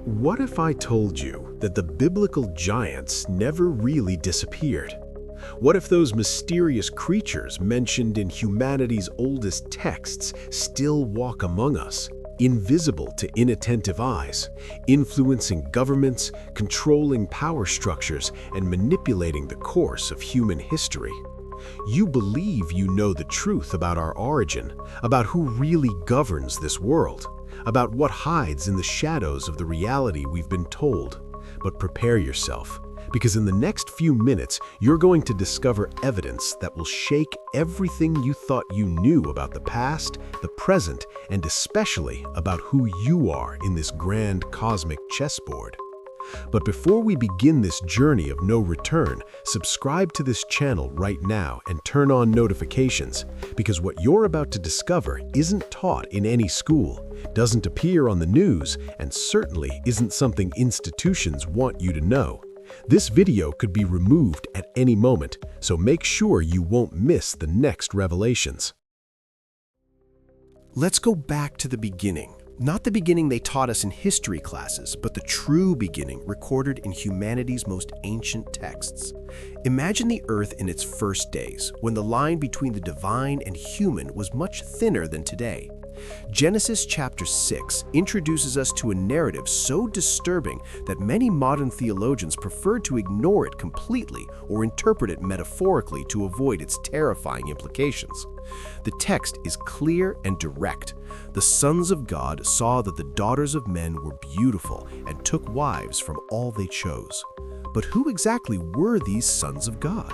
What if I told you that the biblical giants never really disappeared? What if those mysterious creatures mentioned in humanity's oldest texts still walk among us, invisible to inattentive eyes, influencing governments, controlling power structures, and manipulating the course of human history? You believe you know the truth about our origin, about who really governs this world, about what hides in the shadows of the reality we've been told. But prepare yourself, because in the next few minutes, you're going to discover evidence that will shake everything you thought you knew about the past, the present, and especially about who you are in this grand cosmic chessboard. But before we begin this journey of no return, subscribe to this channel right now and turn on notifications, because what you're about to discover isn't taught in any school, doesn't appear on the news, and certainly isn't something institutions want you to know. This video could be removed at any moment, so make sure you won't miss the next revelations. Let's go back to the beginning. Not the beginning they taught us in history classes, but the true beginning recorded in humanity's most ancient texts. Imagine the earth in its first days, when the line between the divine and human was much thinner than today. Genesis chapter 6 introduces us to a narrative so disturbing that many modern theologians prefer to ignore it completely or interpret it metaphorically to avoid its terrifying implications. The text is clear and direct. The sons of God saw that the daughters of men were beautiful and took wives from all they chose. But who exactly were these sons of God?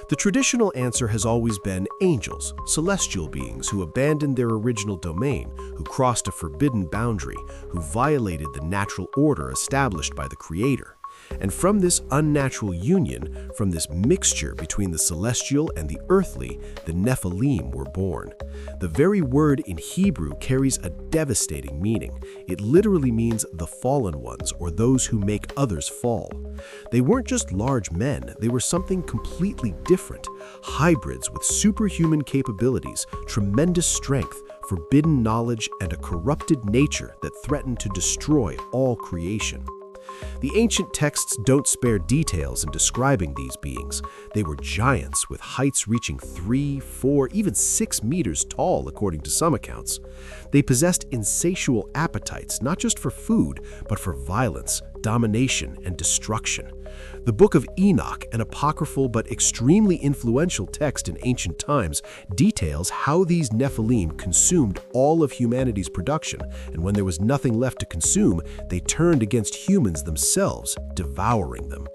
The traditional answer has always been angels, celestial beings who abandoned their original domain, who crossed a forbidden boundary, who violated the natural order established by the Creator. And from this unnatural union, from this mixture between the celestial and the earthly, the Nephilim were born. The very word in Hebrew carries a devastating meaning. It literally means the fallen ones, or those who make others fall. They weren't just large men, they were something completely different, hybrids with superhuman capabilities, tremendous strength, forbidden knowledge, and a corrupted nature that threatened to destroy all creation. The ancient texts don't spare details in describing these beings. They were giants with heights reaching 3, 4, even 6 meters tall, according to some accounts. They possessed insatiable appetites, not just for food, but for violence, domination, and destruction. The Book of Enoch, an apocryphal but extremely influential text in ancient times, details how these Nephilim consumed all of humanity's production, and when there was nothing left to consume, they turned against humans themselves, devouring them.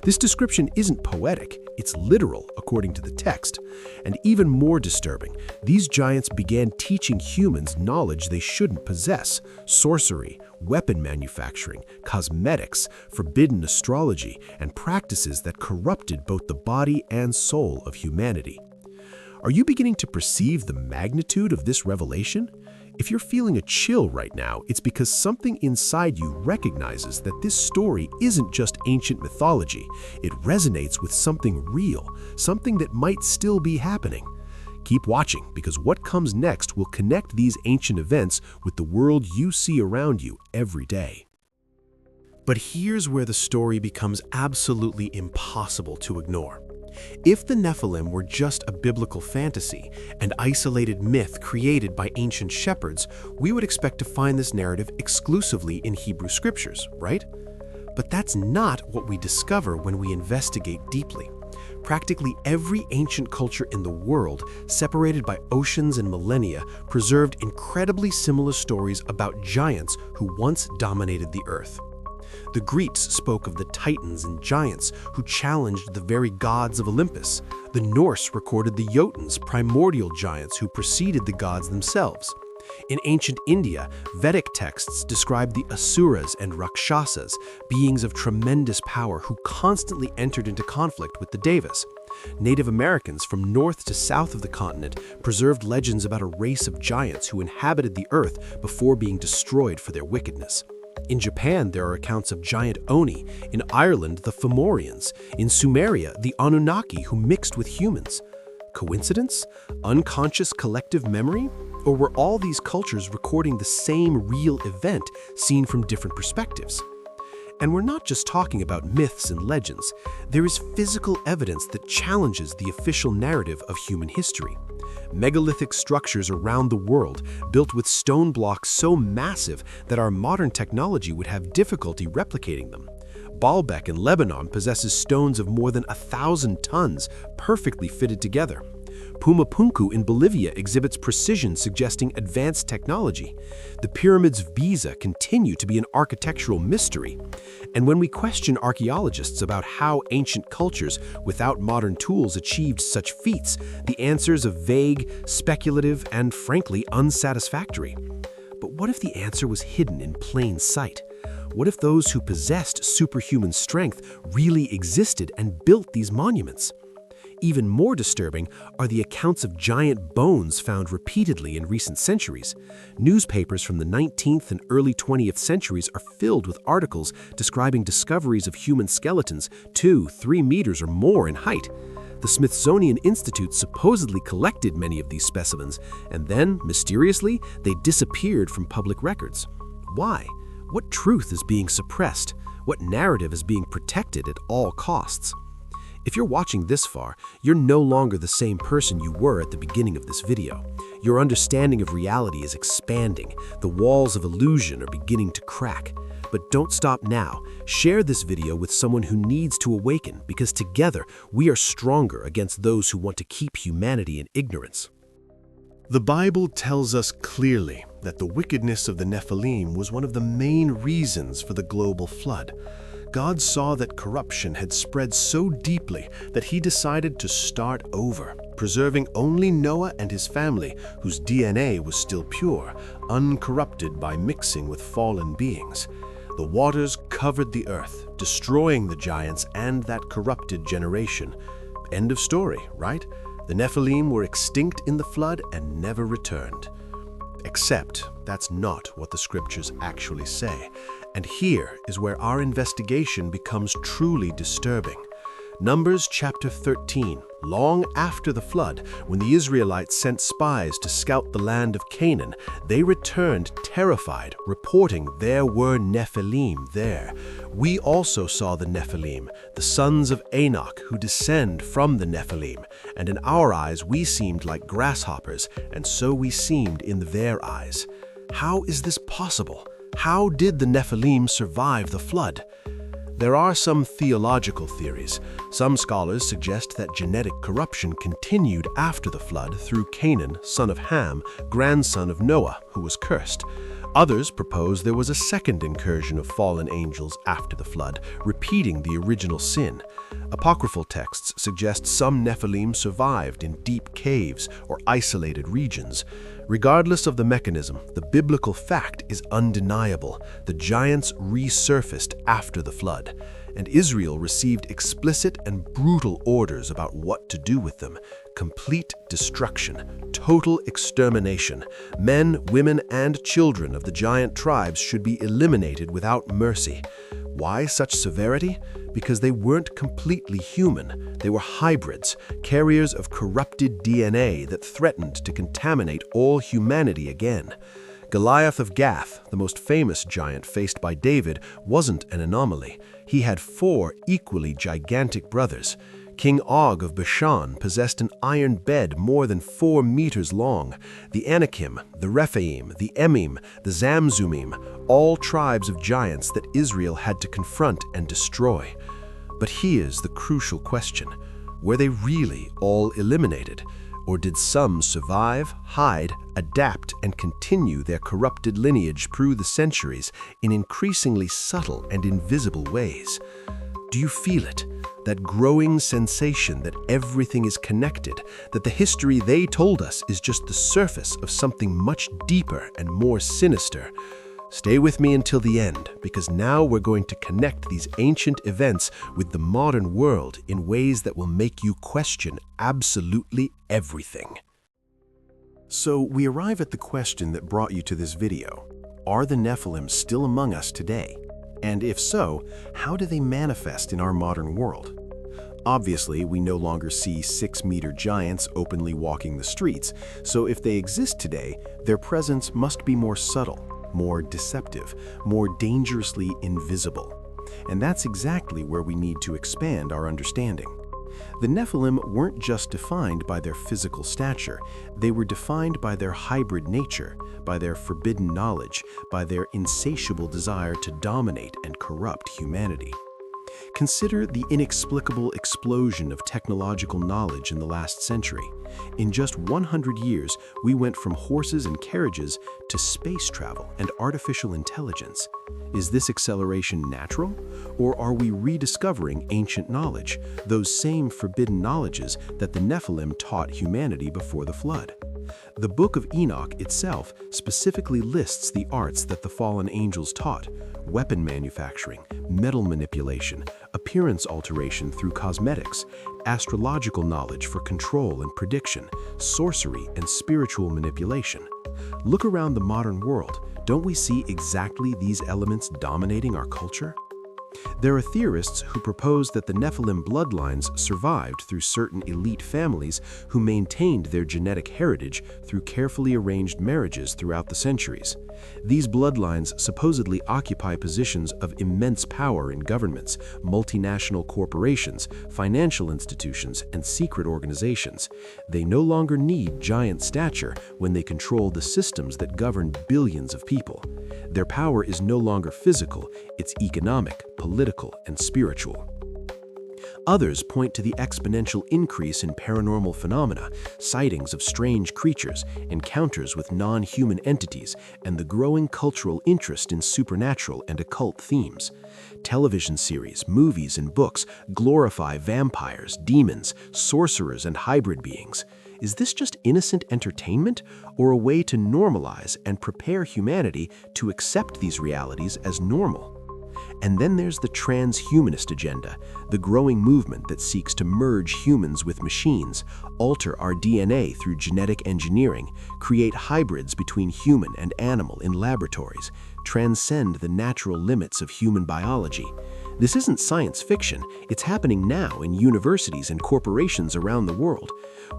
This description isn't poetic, it's literal according to the text. And even more disturbing, these giants began teaching humans knowledge they shouldn't possess: sorcery, weapon manufacturing, cosmetics, forbidden astrology, and practices that corrupted both the body and soul of humanity. Are you beginning to perceive the magnitude of this revelation? If you're feeling a chill right now, it's because something inside you recognizes that this story isn't just ancient mythology. It resonates with something real, something that might still be happening. Keep watching, because what comes next will connect these ancient events with the world you see around you every day. But here's where the story becomes absolutely impossible to ignore. If the Nephilim were just a biblical fantasy, an isolated myth created by ancient shepherds, we would expect to find this narrative exclusively in Hebrew scriptures, right? But that's not what we discover when we investigate deeply. Practically every ancient culture in the world, separated by oceans and millennia, preserved incredibly similar stories about giants who once dominated the earth. The Greeks spoke of the titans and giants who challenged the very gods of Olympus. The Norse recorded the Jotuns, primordial giants who preceded the gods themselves. In ancient India, Vedic texts describe the Asuras and Rakshasas, beings of tremendous power who constantly entered into conflict with the Devas. Native Americans from north to south of the continent preserved legends about a race of giants who inhabited the earth before being destroyed for their wickedness. In Japan, there are accounts of giant Oni. In Ireland, the Fomorians. In Sumeria, the Anunnaki who mixed with humans. Coincidence? Unconscious collective memory? Or were all these cultures recording the same real event seen from different perspectives? And we're not just talking about myths and legends. There is physical evidence that challenges the official narrative of human history. Megalithic structures around the world, built with stone blocks so massive that our modern technology would have difficulty replicating them. Baalbek in Lebanon possesses stones of more than 1,000 tons, perfectly fitted together. Pumapunku in Bolivia exhibits precision suggesting advanced technology. The pyramids of Giza continue to be an architectural mystery. And when we question archaeologists about how ancient cultures without modern tools achieved such feats, the answers are vague, speculative, and frankly unsatisfactory. But what if the answer was hidden in plain sight? What if those who possessed superhuman strength really existed and built these monuments? Even more disturbing are the accounts of giant bones found repeatedly in recent centuries. Newspapers from the 19th and early 20th centuries are filled with articles describing discoveries of human skeletons 2-3 meters or more in height. The Smithsonian Institute supposedly collected many of these specimens, and then, mysteriously, they disappeared from public records. Why? What truth is being suppressed? What narrative is being protected at all costs? If you're watching this far, you're no longer the same person you were at the beginning of this video. Your understanding of reality is expanding. The walls of illusion are beginning to crack. But don't stop now. Share this video with someone who needs to awaken, because together we are stronger against those who want to keep humanity in ignorance. The Bible tells us clearly that the wickedness of the Nephilim was one of the main reasons for the global flood. God saw that corruption had spread so deeply that he decided to start over, preserving only Noah and his family, whose DNA was still pure, uncorrupted by mixing with fallen beings. The waters covered the earth, destroying the giants and that corrupted generation. End of story, right? The Nephilim were extinct in the flood and never returned. Except that's not what the scriptures actually say. And here is where our investigation becomes truly disturbing. Numbers chapter 13, long after the flood, when the Israelites sent spies to scout the land of Canaan, they returned terrified, reporting there were Nephilim there. We also saw the Nephilim, the sons of Enoch, who descend from the Nephilim, and in our eyes we seemed like grasshoppers, and so we seemed in their eyes. How is this possible? How did the Nephilim survive the flood? There are some theological theories. Some scholars suggest that genetic corruption continued after the flood through Canaan, son of Ham, grandson of Noah, who was cursed. Others propose there was a second incursion of fallen angels after the flood, repeating the original sin. Apocryphal texts suggest some Nephilim survived in deep caves or isolated regions. Regardless of the mechanism, the biblical fact is undeniable. The giants resurfaced after the flood, and Israel received explicit and brutal orders about what to do with them. Complete destruction, total extermination. Men, women, and children of the giant tribes should be eliminated without mercy. Why such severity? Because they weren't completely human. They were hybrids, carriers of corrupted DNA that threatened to contaminate all humanity again. Goliath of Gath, the most famous giant faced by David, wasn't an anomaly. He had 4 equally gigantic brothers. King Og of Bashan possessed an iron bed more than 4 meters long. The Anakim, the Rephaim, the Emim, the Zamzumim, all tribes of giants that Israel had to confront and destroy. But here's the crucial question. Were they really all eliminated? Or did some survive, hide, adapt, and continue their corrupted lineage through the centuries in increasingly subtle and invisible ways? Do you feel it? That growing sensation that everything is connected, that the history they told us is just the surface of something much deeper and more sinister? Stay with me until the end, because now we're going to connect these ancient events with the modern world in ways that will make you question absolutely everything. So we arrive at the question that brought you to this video. Are the Nephilim still among us today? And if so, how do they manifest in our modern world? Obviously, we no longer see 6-meter giants openly walking the streets, so if they exist today, their presence must be more subtle, more deceptive, more dangerously invisible. And that's exactly where we need to expand our understanding. The Nephilim weren't just defined by their physical stature, they were defined by their hybrid nature, by their forbidden knowledge, by their insatiable desire to dominate and corrupt humanity. Consider the inexplicable explosion of technological knowledge in the last century. In just 100 years, we went from horses and carriages to space travel and artificial intelligence. Is this acceleration natural? Or are we rediscovering ancient knowledge, those same forbidden knowledges that the Nephilim taught humanity before the flood? The Book of Enoch itself specifically lists the arts that the fallen angels taught: weapon manufacturing, metal manipulation, appearance alteration through cosmetics, astrological knowledge for control and prediction, sorcery and spiritual manipulation. Look around the modern world. Don't we see exactly these elements dominating our culture? There are theorists who propose that the Nephilim bloodlines survived through certain elite families who maintained their genetic heritage through carefully arranged marriages throughout the centuries. These bloodlines supposedly occupy positions of immense power in governments, multinational corporations, financial institutions, and secret organizations. They no longer need giant stature when they control the systems that govern billions of people. Their power is no longer physical, it's economic, political, and spiritual. Others point to the exponential increase in paranormal phenomena, sightings of strange creatures, encounters with non-human entities, and the growing cultural interest in supernatural and occult themes. Television series, movies, and books glorify vampires, demons, sorcerers, and hybrid beings. Is this just innocent entertainment, or a way to normalize and prepare humanity to accept these realities as normal? And then there's the transhumanist agenda, the growing movement that seeks to merge humans with machines, alter our DNA through genetic engineering, create hybrids between human and animal in laboratories, transcend the natural limits of human biology. This isn't science fiction, it's happening now in universities and corporations around the world.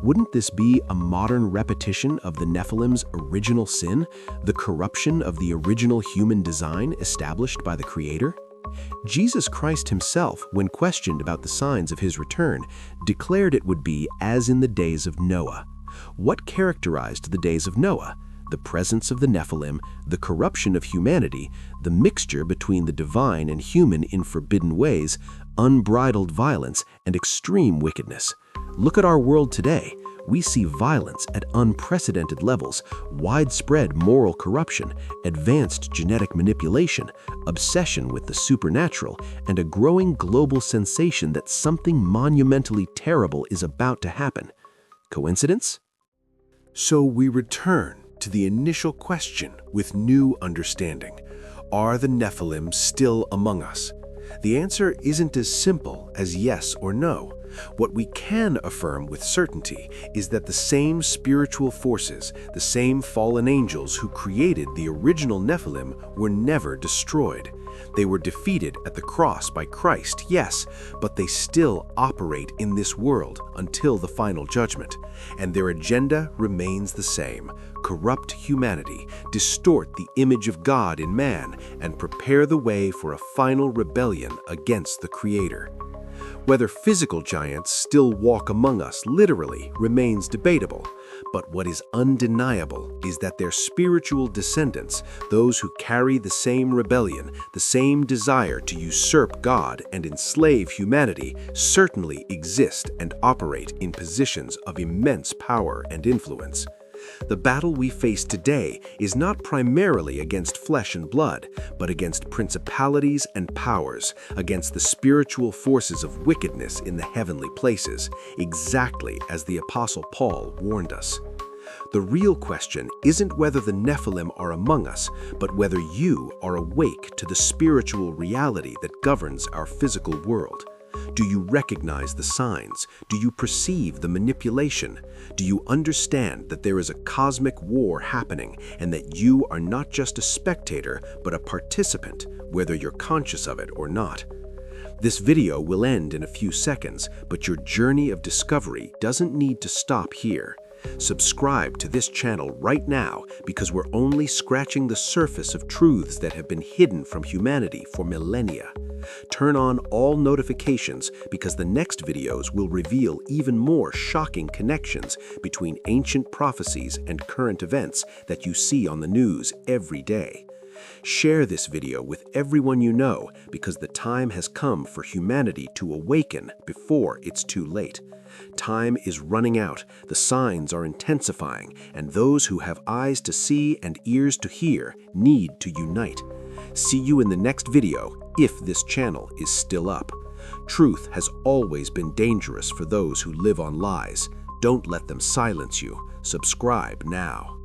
Wouldn't this be a modern repetition of the Nephilim's original sin, the corruption of the original human design established by the Creator? Jesus Christ himself, when questioned about the signs of his return, declared it would be as in the days of Noah. What characterized the days of Noah? The presence of the Nephilim, the corruption of humanity, the mixture between the divine and human in forbidden ways, unbridled violence, and extreme wickedness. Look at our world today. We see violence at unprecedented levels, widespread moral corruption, advanced genetic manipulation, obsession with the supernatural, and a growing global sensation that something monumentally terrible is about to happen. Coincidence? So we return to the initial question with new understanding. Are the Nephilim still among us? The answer isn't as simple as yes or no. What we can affirm with certainty is that the same spiritual forces, the same fallen angels who created the original Nephilim, were never destroyed. They were defeated at the cross by Christ, yes, but they still operate in this world until the final judgment, and their agenda remains the same: corrupt humanity, distort the image of God in man, and prepare the way for a final rebellion against the Creator. Whether physical giants still walk among us literally remains debatable, but what is undeniable is that their spiritual descendants, those who carry the same rebellion, the same desire to usurp God and enslave humanity, certainly exist and operate in positions of immense power and influence. The battle we face today is not primarily against flesh and blood, but against principalities and powers, against the spiritual forces of wickedness in the heavenly places, exactly as the Apostle Paul warned us. The real question isn't whether the Nephilim are among us, but whether you are awake to the spiritual reality that governs our physical world. Do you recognize the signs? Do you perceive the manipulation? Do you understand that there is a cosmic war happening and that you are not just a spectator, but a participant, whether you're conscious of it or not? This video will end in a few seconds, but your journey of discovery doesn't need to stop here. Subscribe to this channel right now because we're only scratching the surface of truths that have been hidden from humanity for millennia. Turn on all notifications because the next videos will reveal even more shocking connections between ancient prophecies and current events that you see on the news every day. Share this video with everyone you know because the time has come for humanity to awaken before it's too late. Time is running out, the signs are intensifying, and those who have eyes to see and ears to hear need to unite. See you in the next video if this channel is still up. Truth has always been dangerous for those who live on lies. Don't let them silence you. Subscribe now.